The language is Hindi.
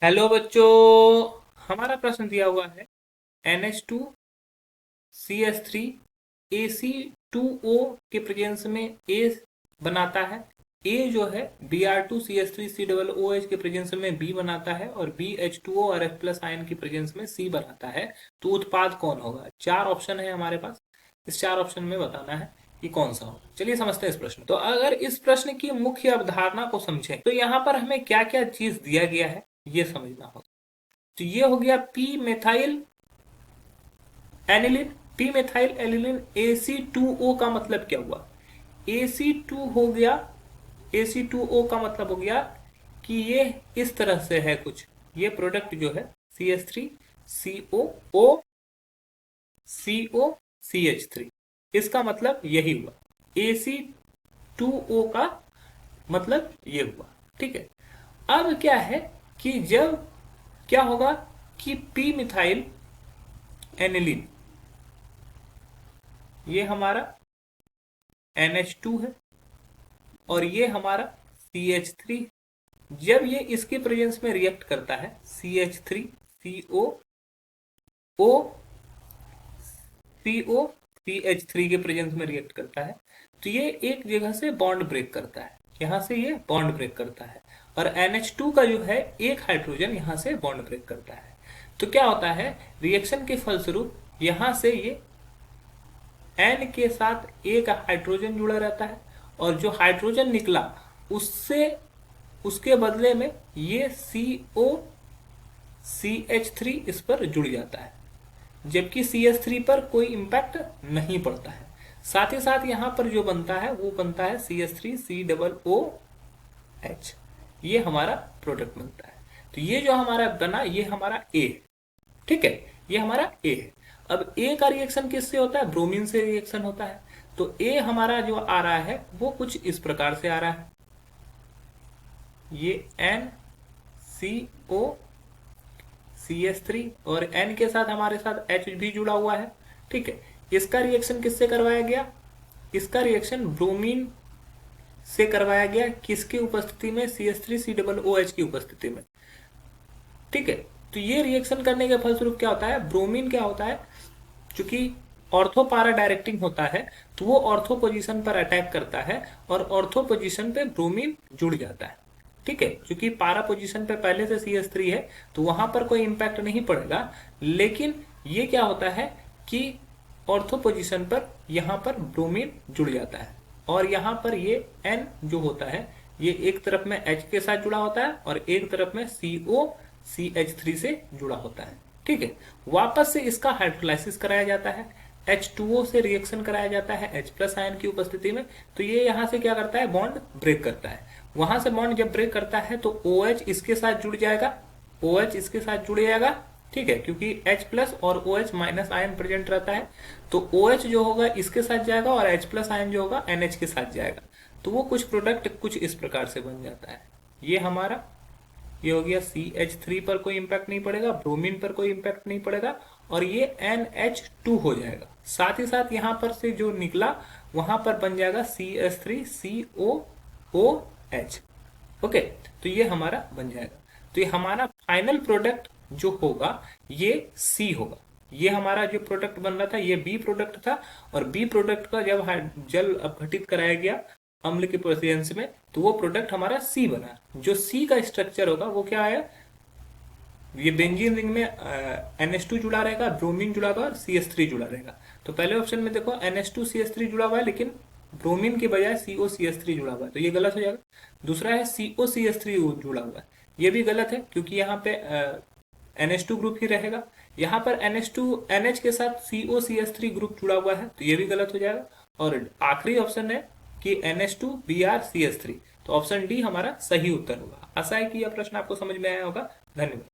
हेलो बच्चों। हमारा प्रश्न दिया हुआ है NH2CH3 AC2O के प्रेजेंस में A बनाता है। A जो है Br2CH3COOH के प्रेजेंस में B बनाता है और BH2O और F प्लस आयन की प्रेजेंस में C बनाता है। तो उत्पाद कौन होगा? चार ऑप्शन है हमारे पास। इस चार ऑप्शन में बताना है कि कौन सा होगा। चलिए समझते हैं इस प्रश्न। तो अगर इस प्रश्न की मुख्य अवधारणा को समझें तो यहाँ पर हमें क्या क्या चीज दिया गया है ये समझना होगा। तो ये हो गया P methyl aniline. P methyl aniline AC2O का मतलब क्या हुआ? AC2 हो गया। AC2O का मतलब हो गया कि ये इस तरह से है कुछ। ये प्रोडक्ट जो है CH3CO COCH3, इसका मतलब यही हुआ। AC2O का मतलब ये हुआ। ठीक है। अब क्या है कि जब क्या होगा कि पी मिथाइल एनिलीन, ये हमारा NH2 है और ये हमारा CH3। जब ये इसके प्रेजेंस में रिएक्ट करता है CH3CO O CO CH3 के प्रेजेंस में रिएक्ट करता है तो ये एक जगह से बॉन्ड ब्रेक करता है। यहां से ये बॉन्ड ब्रेक करता है और NH2 का जो है एक हाइड्रोजन यहां से बॉन्ड ब्रेक करता है। तो क्या होता है, रिएक्शन के फलस्वरूप यहां से ये N के साथ एक हाइड्रोजन जुड़ा रहता है और जो हाइड्रोजन निकला उससे उसके बदले में ये COCH3 इस पर जुड़ जाता है, जबकि CH3 पर कोई इम्पैक्ट नहीं पड़ता है। साथ ही साथ यहाँ पर जो बनता है वो बनता है CH3COOH। ये हमारा प्रोडक्ट बनता है। तो ये जो हमारा बना ये हमारा A है। ठीक है, ये हमारा A है। अब A का रिएक्शन किससे होता है? ब्रोमीन से रिएक्शन होता है। तो A हमारा जो आ रहा है वो कुछ इस प्रकार से आ रहा है। ये NCOCH3 और N के साथ हमारे साथ H भी जुड़ा हुआ है। ठीक है। इसका रिएक्शन किससे करवाया गया? इसका रिएक्शन ब्रोमीन से करवाया गया। किसकी उपस्थिति में? CH3COOH की उपस्थिति में। ठीक है। तो ये रिएक्शन करने के फलस्वरूप क्या होता है, ब्रोमीन क्या होता है, चूंकि ऑर्थो पारा डायरेक्टिंग होता है तो वो ऑर्थो पोजीशन पर अटैक करता है और ऑर्थो पोजीशन पे ब्रोमीन जुड़ जाता है। ठीक है, क्योंकि पारा पोजीशन पे पहले से CH3 है तो वहां पर कोई इंपैक्ट नहीं पड़ेगा। लेकिन ये क्या होता है कि ऑर्थो पोजीशन पर यहां पर ब्रोमीन जुड़ जाता है और यहां पर ये N जो होता है ये एक तरफ में H के साथ जुड़ा होता है और एक तरफ में COCH3 से जुड़ा होता है। ठीक है। वापस से इसका हाइड्रोलाइसिस कराया जाता है, H2O से रिएक्शन कराया जाता है H प्लस आयन की उपस्थिति में। तो ये यहाँ से क्या करता है, बॉन्ड ब्रेक करता है। वहां से बॉन्ड जब ब्रेक करता है तो OH इसके साथ जुड़ जाएगा, OH इसके साथ जुड़ जाएगा। ठीक है, क्योंकि H प्लस और OH माइनस आयन प्रेजेंट रहता है तो OH जो होगा इसके साथ जाएगा और H प्लस आयन जो होगा NH के साथ जाएगा। तो वो कुछ प्रोडक्ट कुछ इस प्रकार से बन जाता है। ये हमारा ये हो गया CH3 पर कोई इंपैक्ट नहीं पड़ेगा, ब्रोमीन पर कोई इंपैक्ट नहीं पड़ेगा और ये NH2 हो जाएगा। साथ ही साथ यहाँ पर से जो निकला वहां पर बन जाएगा CH3COOH। ओके, तो ये हमारा बन जाएगा। तो ये हमारा फाइनल प्रोडक्ट जो होगा ये C होगा। ये हमारा जो प्रोडक्ट बन रहा था ये B प्रोडक्ट था और B प्रोडक्ट का जब जल अपघटित कराया गया अम्ल के प्रेजेंस में तो वो प्रोडक्ट हमारा C बना। जो C का स्ट्रक्चर होगा वो क्या है, ये बेंजीन रिंग में NH2 जुड़ा रहेगा, ब्रोमीन जुड़ा होगा और CH3 जुड़ा रहेगा। तो पहले ऑप्शन में देखो NH2CH3 जुड़ा हुआ है लेकिन ब्रोमीन के बजाय COCH3 जुड़ा हुआ है तो ये गलत हो जाएगा। दूसरा है COCH3 जुड़ा हुआ है, ये भी गलत है क्योंकि यहाँ पे NH2 ग्रुप ही रहेगा। यहाँ पर NH2 NH के साथ COCH3 ग्रुप जुड़ा हुआ है तो ये भी गलत हो जाएगा। और आखिरी ऑप्शन है कि NH2BrCH3, तो ऑप्शन डी हमारा सही उत्तर होगा। आशा है कि यह प्रश्न आपको समझ में आया होगा। धन्यवाद।